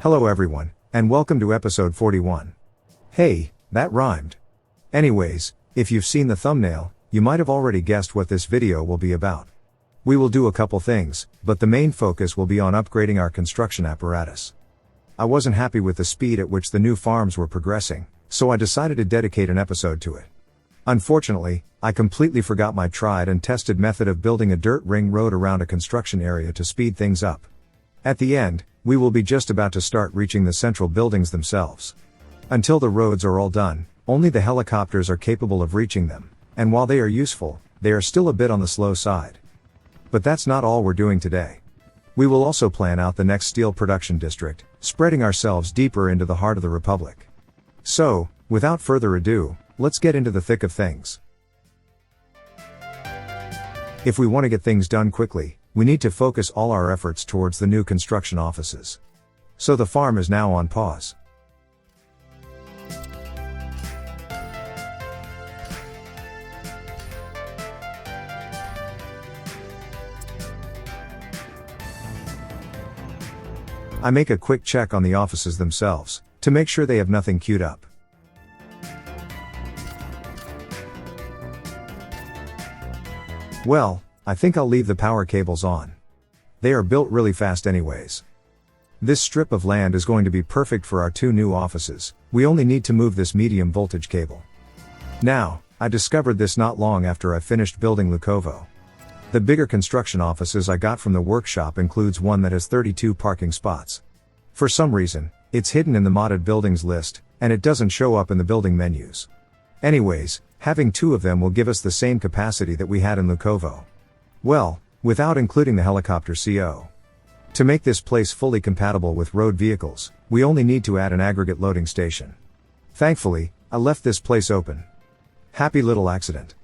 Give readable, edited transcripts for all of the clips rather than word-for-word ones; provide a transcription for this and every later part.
Hello everyone, and welcome to episode 41. Hey, that rhymed. Anyways, if you've seen the thumbnail, you might have already guessed what this video will be about. We will do a couple things, but the main focus will be on upgrading our construction apparatus. I wasn't happy with the speed at which the new farms were progressing, so I decided to dedicate an episode to it. Unfortunately, I completely forgot my tried and tested method of building a dirt ring road around a construction area to speed things up. At the end, we will be just about to start reaching the central buildings themselves. Until the roads are all done, only the helicopters are capable of reaching them, and while they are useful, they are still a bit on the slow side. But that's not all we're doing today. We will also plan out the next steel production district, spreading ourselves deeper into the heart of the Republic. So, without further ado, let's get into the thick of things. If we want to get things done quickly, we need to focus all our efforts towards the new construction offices. So the farm is now on pause. I make a quick check on the offices themselves, to make sure they have nothing queued up. Well, I think I'll leave the power cables on. They are built really fast anyways. This strip of land is going to be perfect for our two new offices. We only need to move this medium voltage cable. Now, I discovered this not long after I finished building Lukovo. The bigger construction offices I got from the workshop includes one that has 32 parking spots. For some reason, it's hidden in the modded buildings list, and it doesn't show up in the building menus. Anyways, having two of them will give us the same capacity that we had in Lukovo. Well, without including the helicopter CO. To make this place fully compatible with road vehicles, we only need to add an aggregate loading station. Thankfully, I left this place open. Happy little accident.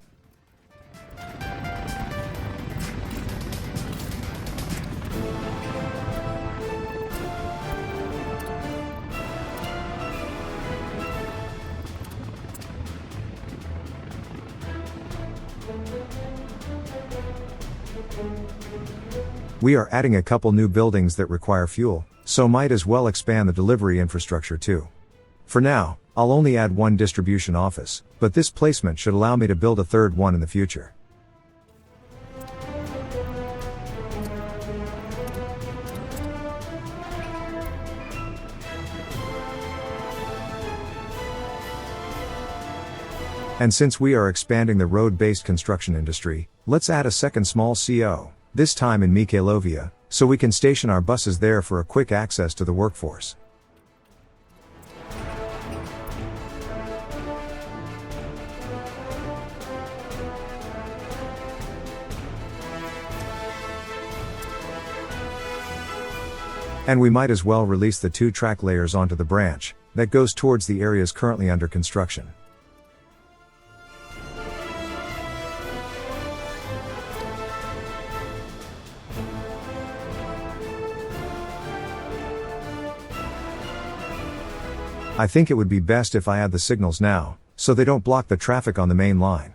We are adding a couple new buildings that require fuel, so might as well expand the delivery infrastructure too. For now, I'll only add one distribution office, but this placement should allow me to build a third one in the future. And since we are expanding the road-based construction industry, let's add a second small CO. This time in Mikhailovia, so we can station our buses there for a quick access to the workforce. And we might as well release the two track layers onto the branch that goes towards the areas currently under construction. I think it would be best if I add the signals now, so they don't block the traffic on the main line.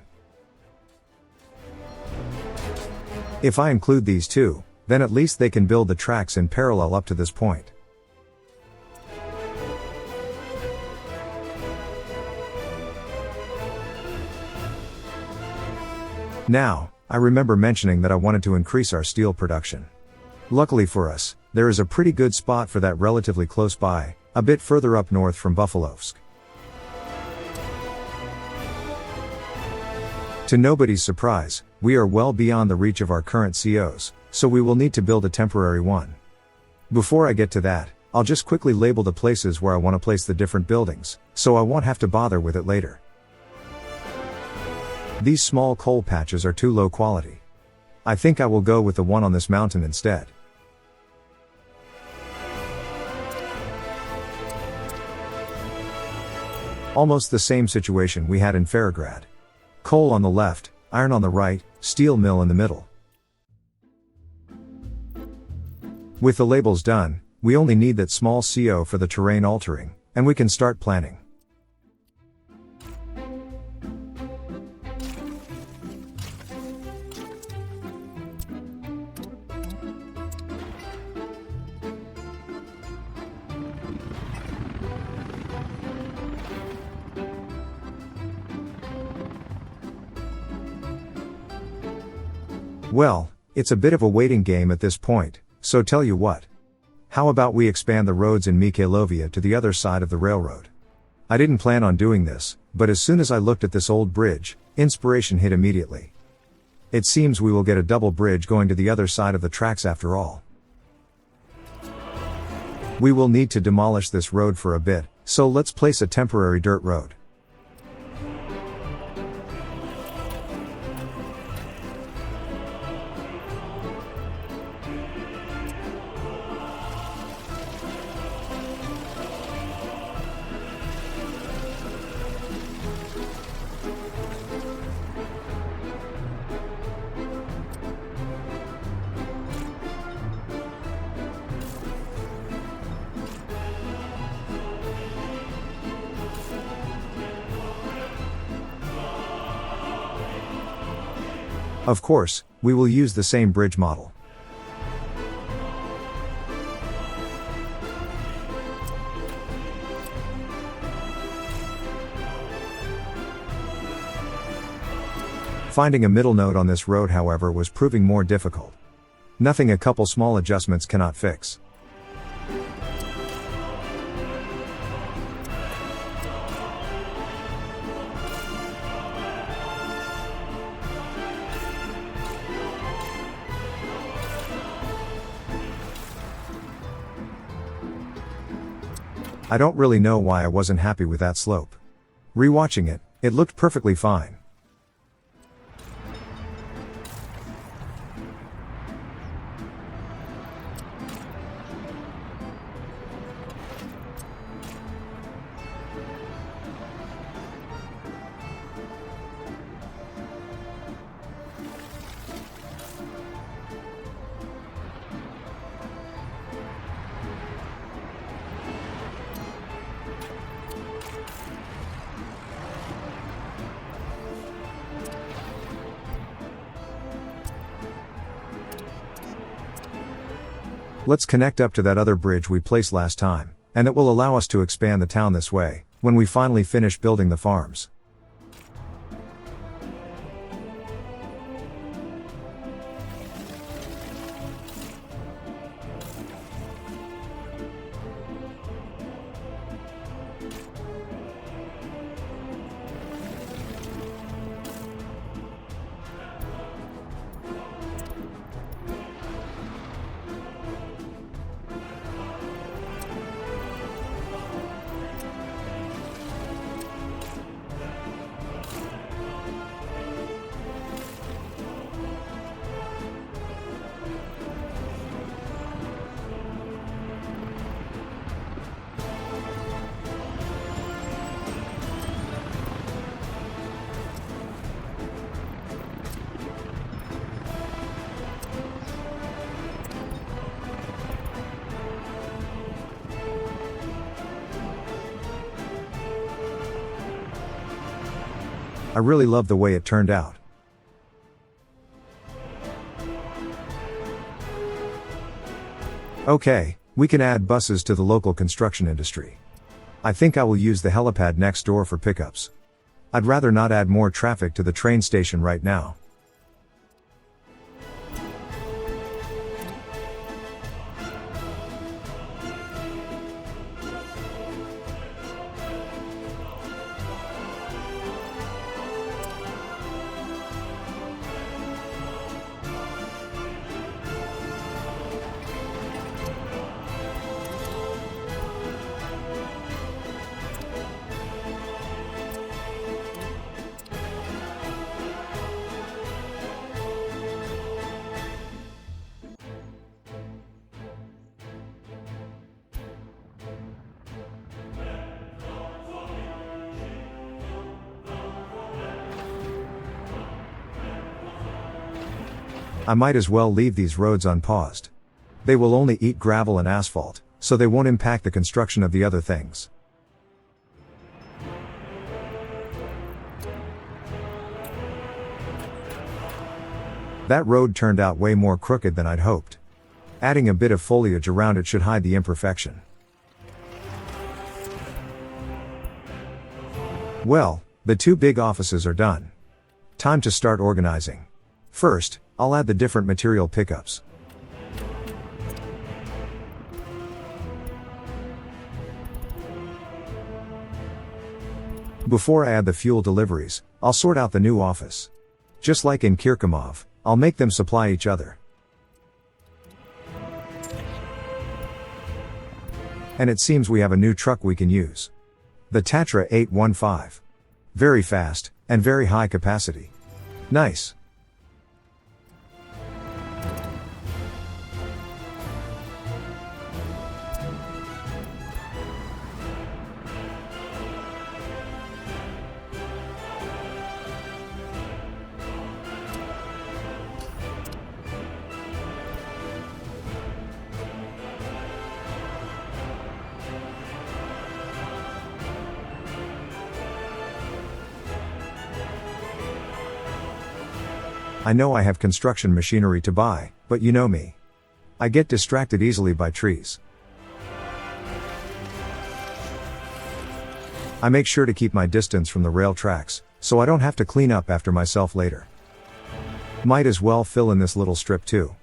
If I include these two, then at least they can build the tracks in parallel up to this point. Now, I remember mentioning that I wanted to increase our steel production. Luckily for us, there is a pretty good spot for that relatively close by, a bit further up north from Buffaloevsk. To nobody's surprise, we are well beyond the reach of our current COs, so we will need to build a temporary one. Before I get to that, I'll just quickly label the places where I want to place the different buildings, so I won't have to bother with it later. These small coal patches are too low quality. I think I will go with the one on this mountain instead. Almost the same situation we had in Ferrograd. Coal on the left, iron on the right, steel mill in the middle. With the labels done, we only need that small CO for the terrain altering, and we can start planning. Well, it's a bit of a waiting game at this point, so tell you what. How about we expand the roads in Mikhailovia to the other side of the railroad? I didn't plan on doing this, but as soon as I looked at this old bridge, inspiration hit immediately. It seems we will get a double bridge going to the other side of the tracks after all. We will need to demolish this road for a bit, so let's place a temporary dirt road. Of course, we will use the same bridge model. Finding a middle node on this road, however, was proving more difficult. Nothing a couple small adjustments cannot fix. I don't really know why I wasn't happy with that slope. Rewatching it, it looked perfectly fine. Let's connect up to that other bridge we placed last time, and it will allow us to expand the town this way, when we finally finish building the farms. I really love the way it turned out. Okay, we can add buses to the local construction industry. I think I will use the helipad next door for pickups. I'd rather not add more traffic to the train station right now. I might as well leave these roads unpaused. They will only eat gravel and asphalt, so they won't impact the construction of the other things. That road turned out way more crooked than I'd hoped. Adding a bit of foliage around it should hide the imperfection. Well, the two big offices are done. Time to start organizing. First, I'll add the different material pickups. Before I add the fuel deliveries, I'll sort out the new office. Just like in Kirkomov, I'll make them supply each other. And it seems we have a new truck we can use. The Tatra 815. Very fast, and very high capacity. Nice. I know I have construction machinery to buy, but you know me. I get distracted easily by trees. I make sure to keep my distance from the rail tracks, so I don't have to clean up after myself later. Might as well fill in this little strip too.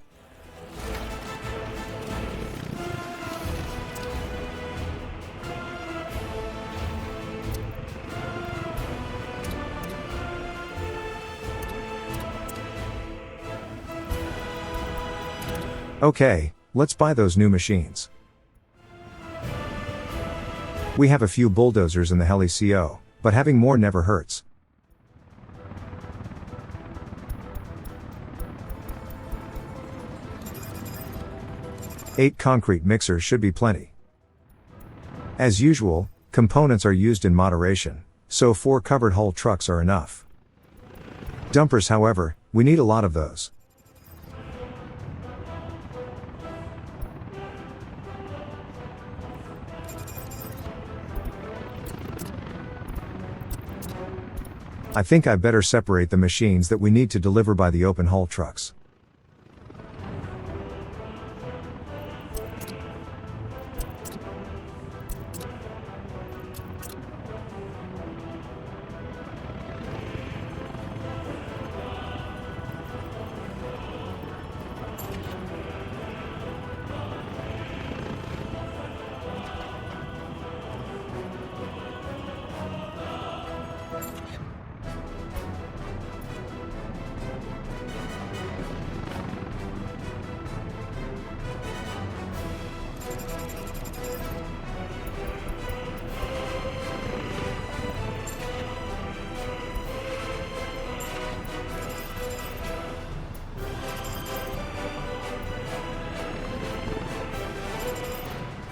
Okay, let's buy those new machines. We have a few bulldozers in the heli CO, but having more never hurts. Eight concrete mixers should be plenty. As usual, components are used in moderation, so 4 covered hull trucks are enough. Dumpers, however, we need a lot of those. I think I better separate the machines that we need to deliver by the open hull trucks.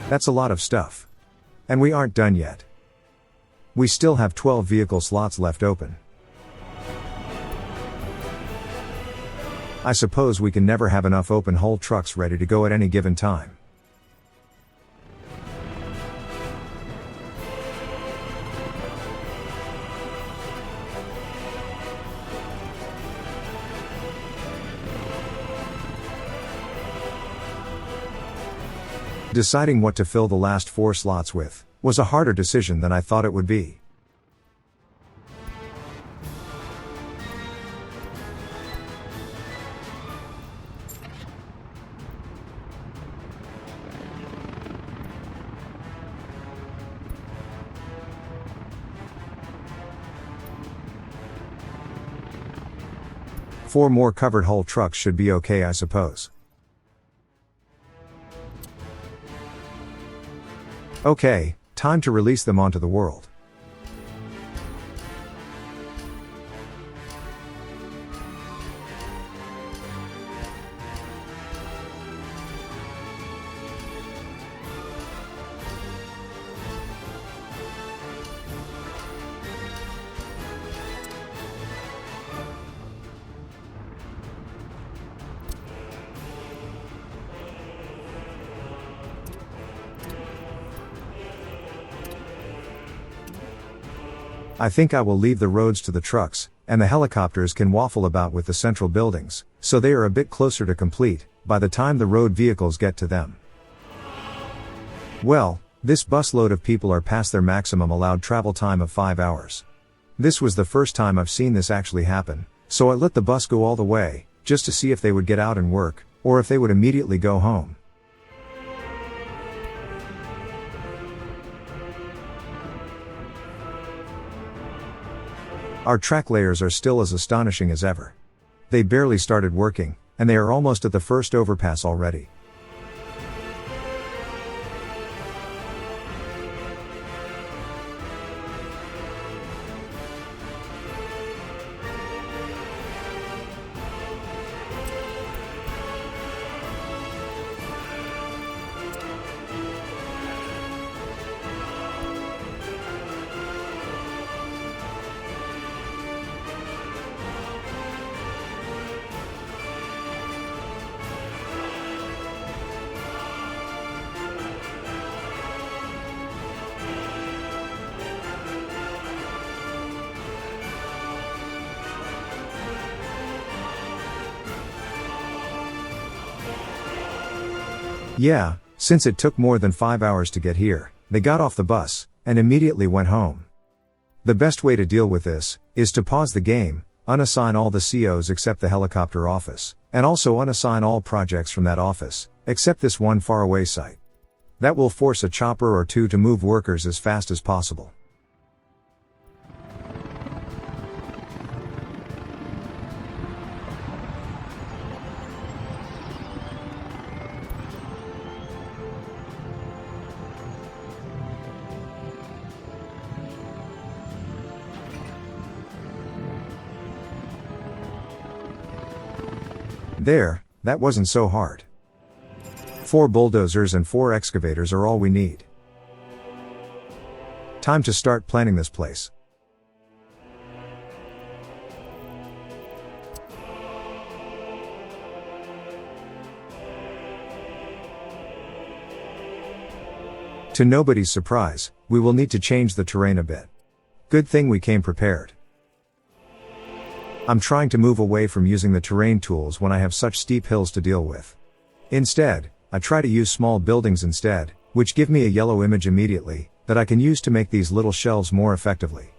That's a lot of stuff. And we aren't done yet. We still have 12 vehicle slots left open. I suppose we can never have enough open hull trucks ready to go at any given time. Deciding what to fill the last 4 slots with was a harder decision than I thought it would be. Four more covered hull trucks should be okay, I suppose. Okay, time to release them onto the world. I think I will leave the roads to the trucks, and the helicopters can waffle about with the central buildings, so they are a bit closer to complete by the time the road vehicles get to them. Well, this busload of people are past their maximum allowed travel time of 5 hours. This was the first time I've seen this actually happen, so I let the bus go all the way, just to see if they would get out and work, or if they would immediately go home. Our track layers are still as astonishing as ever. They barely started working, and they are almost at the first overpass already. Yeah, since it took more than 5 hours to get here, they got off the bus, and immediately went home. The best way to deal with this, is to pause the game, unassign all the COs except the helicopter office, and also unassign all projects from that office, except this one faraway site. That will force a chopper or two to move workers as fast as possible. There, that wasn't so hard. 4 bulldozers and 4 excavators are all we need. Time to start planning this place. To nobody's surprise, we will need to change the terrain a bit. Good thing we came prepared. I'm trying to move away from using the terrain tools when I have such steep hills to deal with. Instead, I try to use small buildings instead, which give me a yellow image immediately, that I can use to make these little shelves more effectively.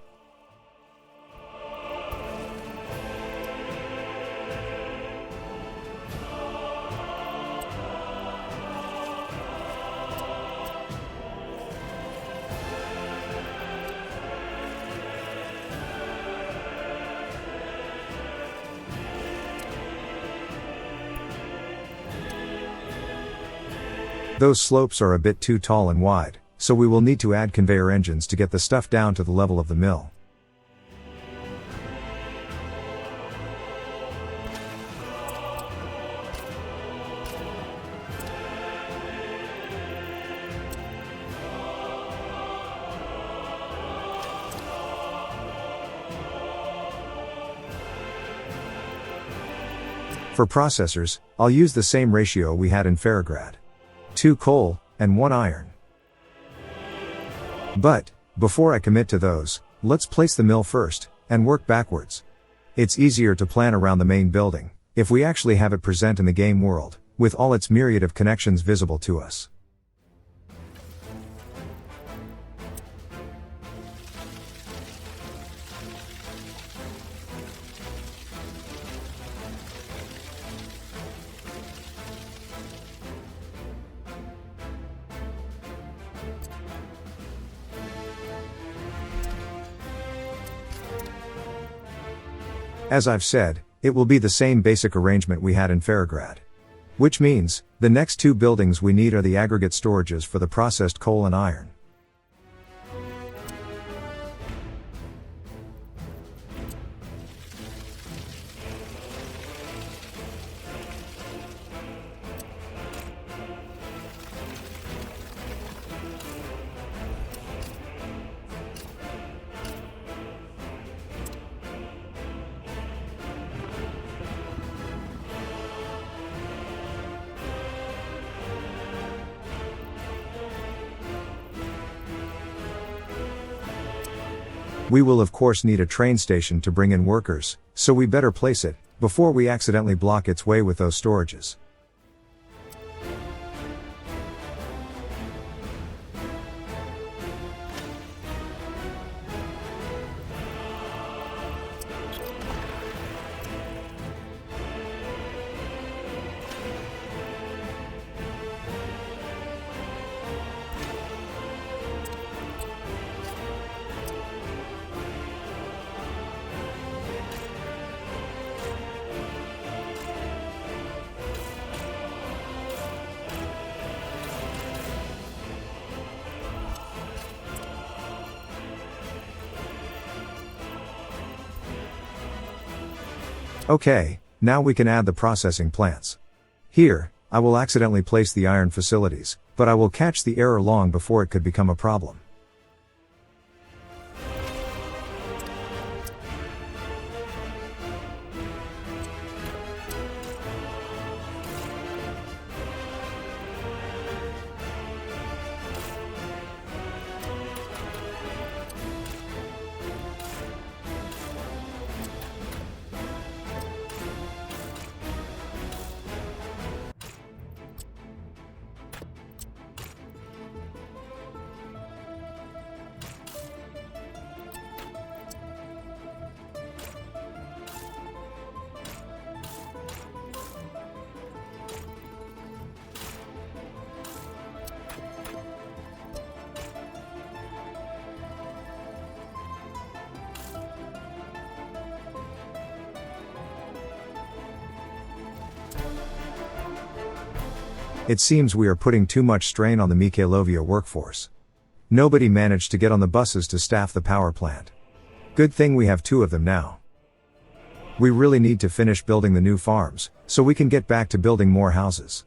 Those slopes are a bit too tall and wide, so we will need to add conveyor engines to get the stuff down to the level of the mill. For processors, I'll use the same ratio we had in Ferrograd. 2 coal, and 1 iron. But, before I commit to those, let's place the mill first, and work backwards. It's easier to plan around the main building, if we actually have it present in the game world, with all its myriad of connections visible to us. As I've said, it will be the same basic arrangement we had in Ferrograd. Which means, the next 2 buildings we need are the aggregate storages for the processed coal and iron. We will of course need a train station to bring in workers, so we better place it, before we accidentally block its way with those storages. Okay, now we can add the processing plants. Here, I will accidentally place the iron facilities, but I will catch the error long before it could become a problem. It seems we are putting too much strain on the Mikhailovia workforce. Nobody managed to get on the buses to staff the power plant. Good thing we have 2 of them now. We really need to finish building the new farms, so we can get back to building more houses.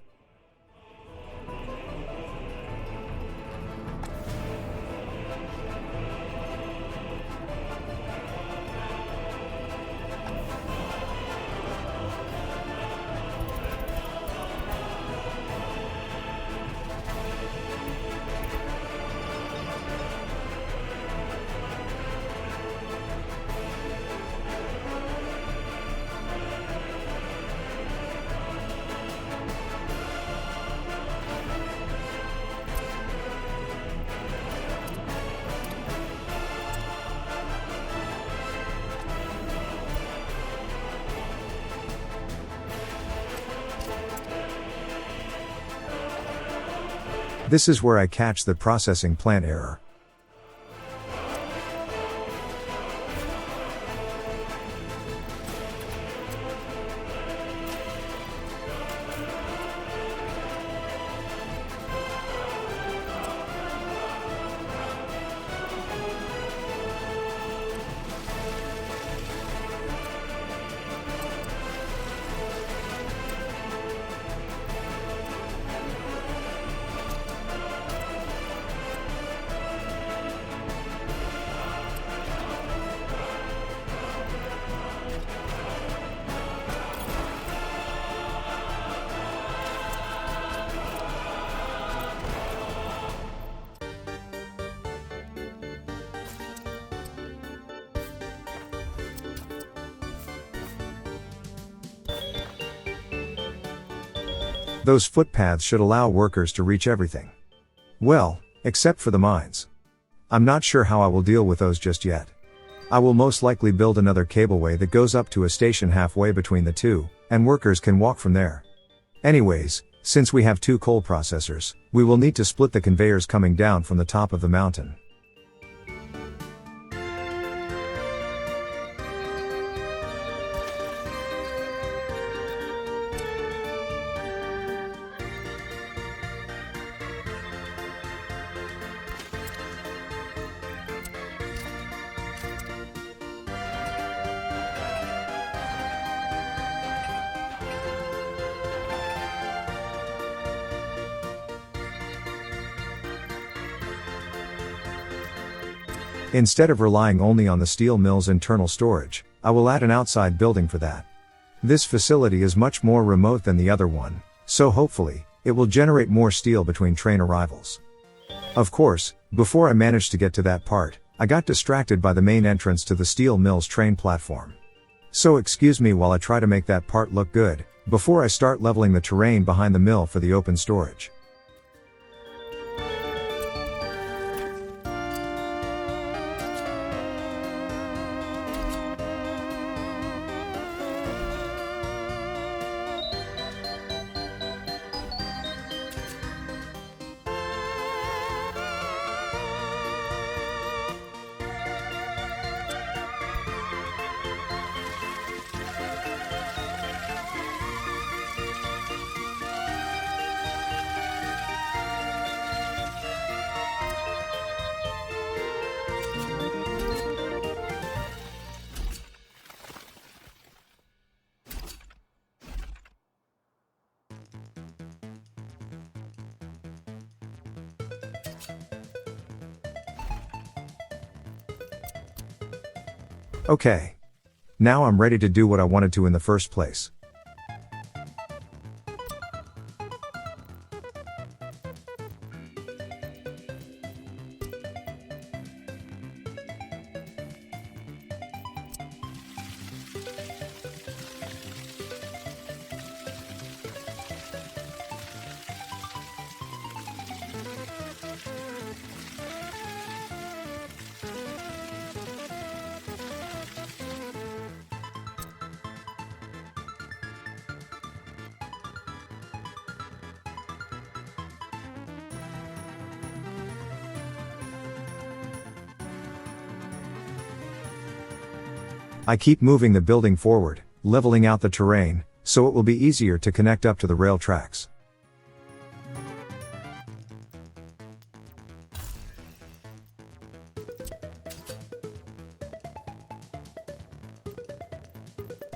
This is where I catch the processing plant error. Those footpaths should allow workers to reach everything. Well, except for the mines. I'm not sure how I will deal with those just yet. I will most likely build another cableway that goes up to a station halfway between the 2, and workers can walk from there. Anyways, since we have 2 coal processors, we will need to split the conveyors coming down from the top of the mountain. Instead of relying only on the steel mill's internal storage, I will add an outside building for that. This facility is much more remote than the other one, so hopefully, it will generate more steel between train arrivals. Of course, before I managed to get to that part, I got distracted by the main entrance to the steel mill's train platform. So excuse me while I try to make that part look good, before I start leveling the terrain behind the mill for the open storage. Okay. Now I'm ready to do what I wanted to in the first place. I keep moving the building forward, leveling out the terrain, so it will be easier to connect up to the rail tracks.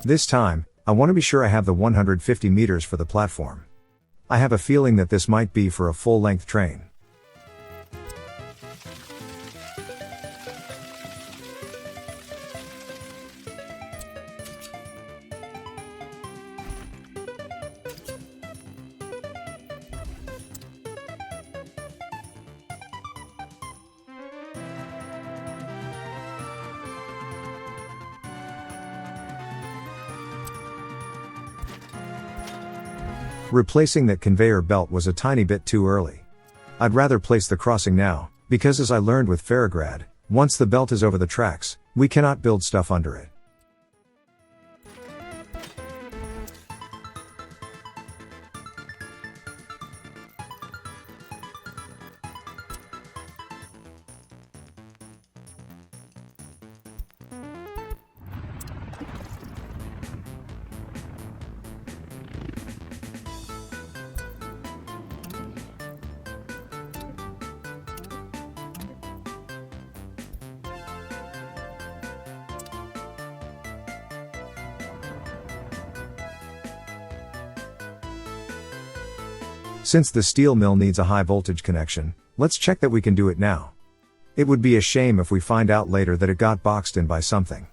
This time, I want to be sure I have the 150 meters for the platform. I have a feeling that this might be for a full-length train. Replacing that conveyor belt was a tiny bit too early. I'd rather place the crossing now, because as I learned with Ferrograd, once the belt is over the tracks, we cannot build stuff under it. Since the steel mill needs a high voltage connection, let's check that we can do it now. It would be a shame if we find out later that it got boxed in by something.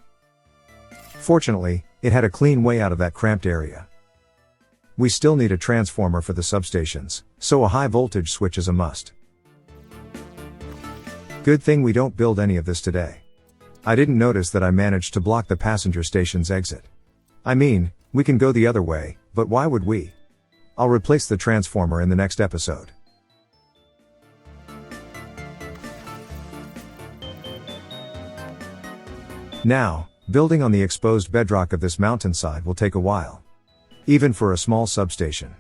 Fortunately, it had a clean way out of that cramped area. We still need a transformer for the substations, so a high voltage switch is a must. Good thing we don't build any of this today. I didn't notice that I managed to block the passenger station's exit. I mean, we can go the other way, but why would we? I'll replace the transformer in the next episode. Now, building on the exposed bedrock of this mountainside will take a while. Even for a small substation.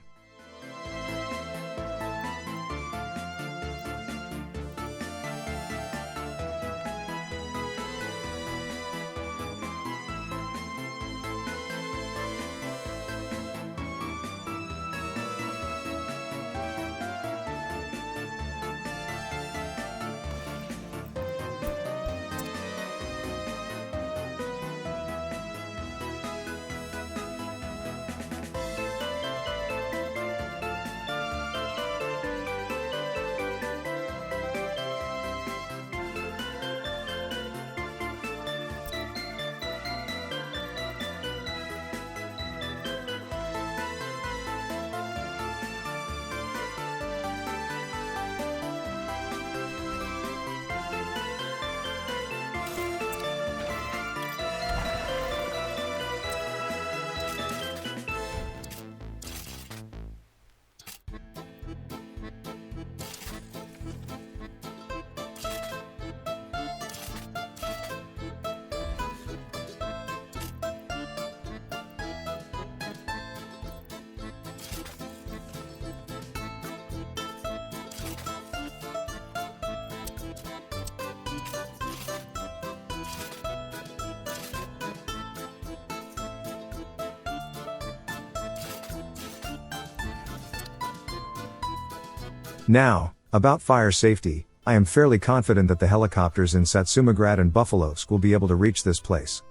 Now, about fire safety, I am fairly confident that the helicopters in Satsumagrad and Bufalovsk will be able to reach this place.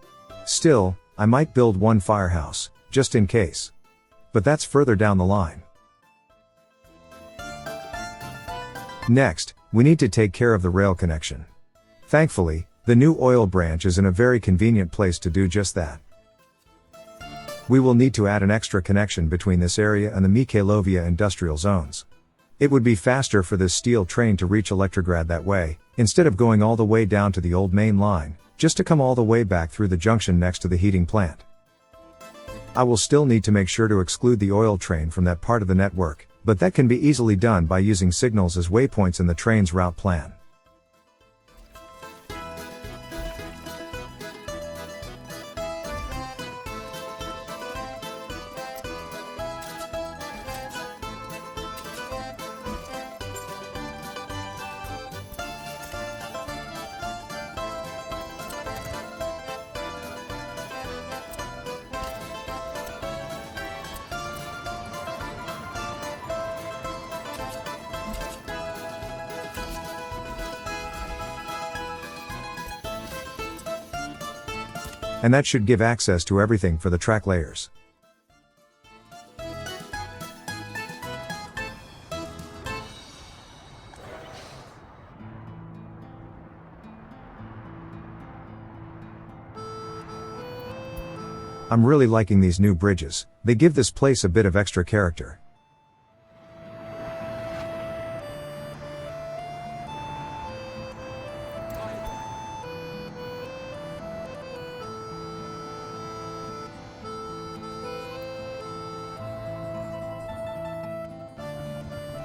Still, I might build one firehouse, just in case. But that's further down the line. Next, we need to take care of the rail connection. Thankfully, The new oil branch is in a very convenient place to do just that. We will need to add an extra connection between this area and the Mikhailovia industrial zones. It would be faster for this steel train to reach Electrograd that way, instead of going all the way down to the old main line, just to come all the way back through the junction next to the heating plant. I will still need to make sure to exclude the oil train from that part of the network, but that can be easily done by using signals as waypoints in the train's route plan. And that should give access to everything for the track layers. I'm really liking these new bridges. They give this place a bit of extra character.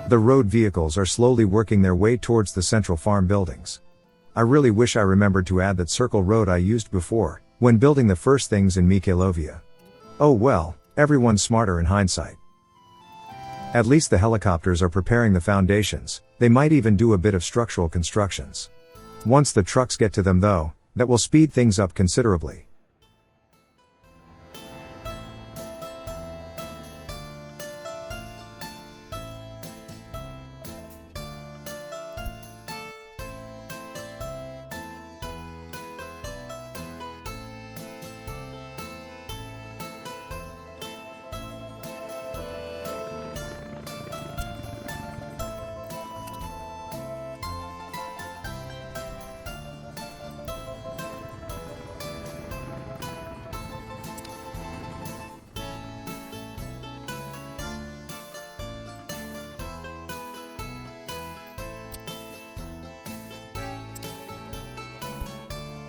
The road vehicles are slowly working their way towards the central farm buildings. I really wish I remembered to add that circle road I used before, when building the first things in Mikhailovia. Oh well, everyone's smarter in hindsight. At least the helicopters are preparing the foundations, they might even do a bit of structural constructions. Once the trucks get to them though, that will speed things up considerably.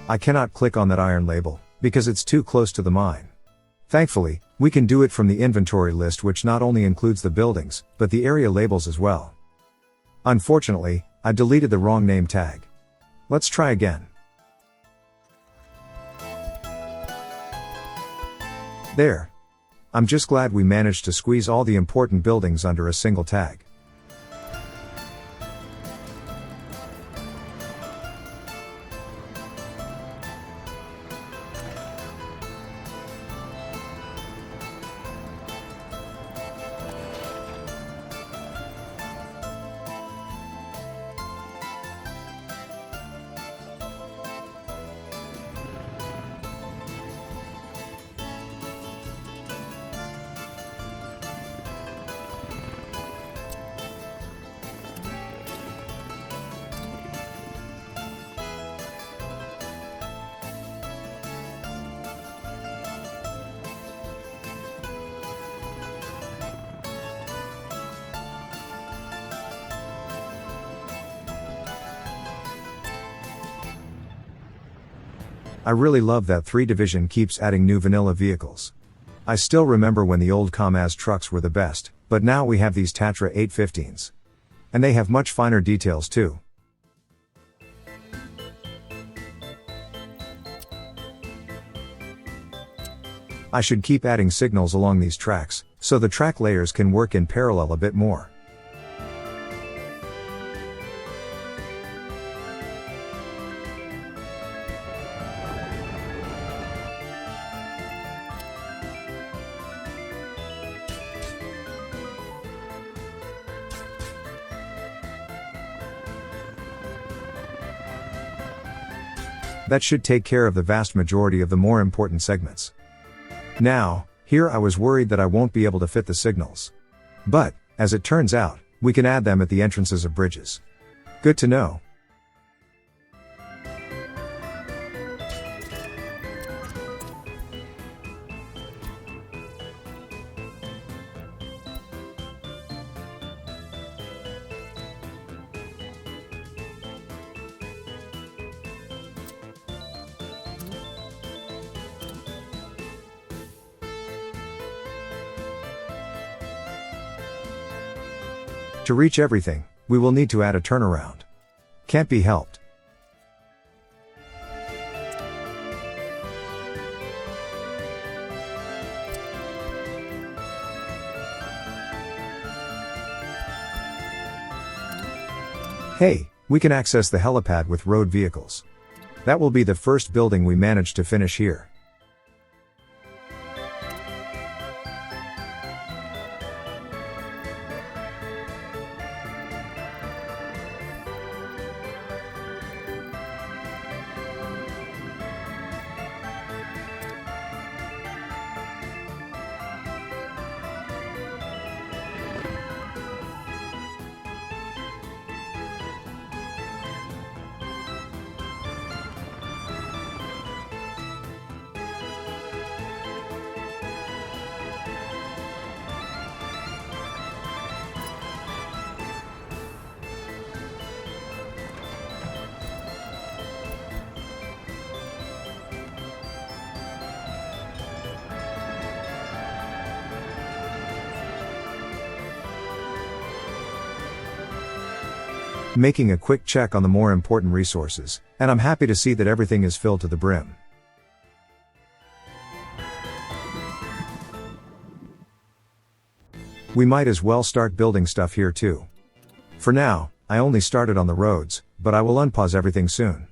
I cannot click on that iron label, because it's too close to the mine. Thankfully, we can do it from the inventory list, which not only includes the buildings, but the area labels as well. Unfortunately, I deleted the wrong name tag. Let's try again. There. I'm just glad we managed to squeeze all the important buildings under a single tag. I really love that 3 Division keeps adding new vanilla vehicles. I still remember when the old Kamaz trucks were the best, but now we have these Tatra 815s. And they have much finer details too. I should keep adding signals along these tracks, so the track layers can work in parallel a bit more. That should take care of the vast majority of the more important segments. Now, here I was worried that I won't be able to fit the signals. But, as it turns out, we can add them at the entrances of bridges. Good to know. To reach everything, we will need to add a turnaround. Can't be helped. Hey, we can access the helipad with road vehicles. That will be the first building we manage to finish here. Making a quick check on the more important resources, and I'm happy to see that everything is filled to the brim. We might as well start building stuff here too. For now, I only started on the roads, but I will unpause everything soon.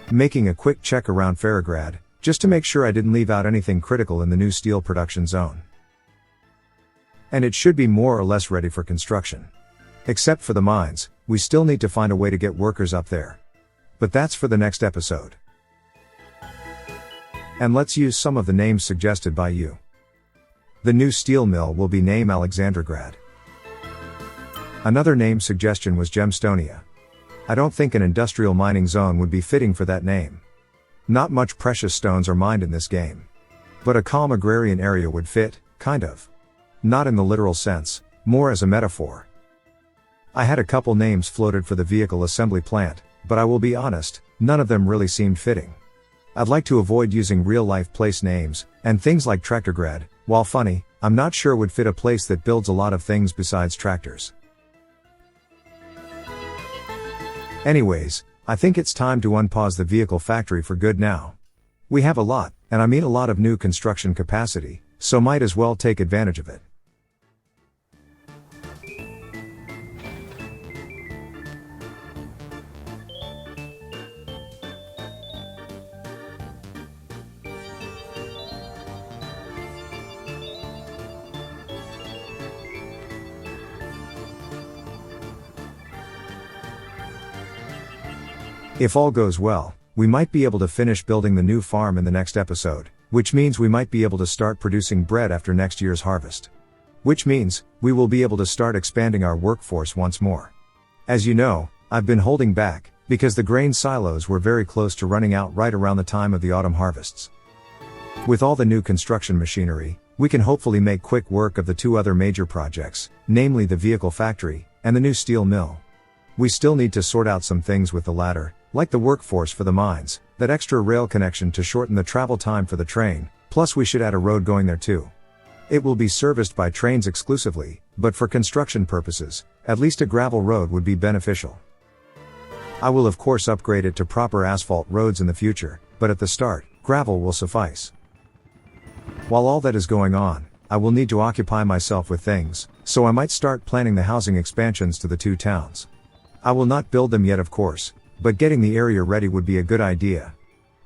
Making a quick check around Farograd, just to make sure I didn't leave out anything critical in the new steel production zone. And it should be more or less ready for construction. Except for the mines, we still need to find a way to get workers up there. But that's for the next episode. And let's use some of the names suggested by you. The new steel mill will be named Alexandragrad. Another name suggestion was Gemstonia. I don't think an industrial mining zone would be fitting for that name. Not much precious stones are mined in this game. But a calm agrarian area would fit, kind of. Not in the literal sense, more as a metaphor. I had a couple names floated for the vehicle assembly plant, but I will be honest, none of them really seemed fitting. I'd like to avoid using real-life place names, and things like Tractorgrad, while funny, I'm not sure would fit a place that builds a lot of things besides tractors. Anyways, I think it's time to unpause the vehicle factory for good now. We have a lot, and I mean a lot of new construction capacity, so might as well take advantage of it. If all goes well, we might be able to finish building the new farm in the next episode, which means we might be able to start producing bread after next year's harvest. Which means, we will be able to start expanding our workforce once more. As you know, I've been holding back, because the grain silos were very close to running out right around the time of the autumn harvests. With all the new construction machinery, we can hopefully make quick work of the two other major projects, namely the vehicle factory, and the new steel mill. We still need to sort out some things with the latter, like the workforce for the mines, that extra rail connection to shorten the travel time for the train, plus we should add a road going there too. It will be serviced by trains exclusively, but for construction purposes, at least a gravel road would be beneficial. I will of course upgrade it to proper asphalt roads in the future, but at the start, gravel will suffice. While all that is going on, I will need to occupy myself with things, so I might start planning the housing expansions to the two towns. I will not build them yet of course, but getting the area ready would be a good idea.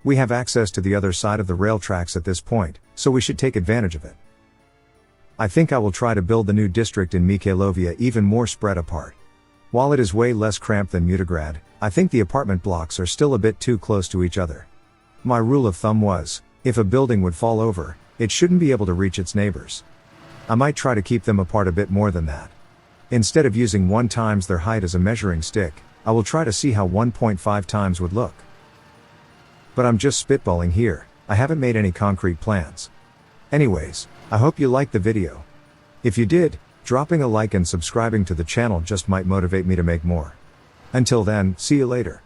We have access to the other side of the rail tracks at this point, so we should take advantage of it. I think I will try to build the new district in Mikhailovia even more spread apart. While it is way less cramped than Mutagrad, I think the apartment blocks are still a bit too close to each other. My rule of thumb was, if a building would fall over, it shouldn't be able to reach its neighbors. I might try to keep them apart a bit more than that. Instead of using 1 times their height as a measuring stick, I will try to see how 1.5 times would look. But I'm just spitballing here, I haven't made any concrete plans. Anyways, I hope you liked the video. If you did, dropping a like and subscribing to the channel just might motivate me to make more. Until then, see you later.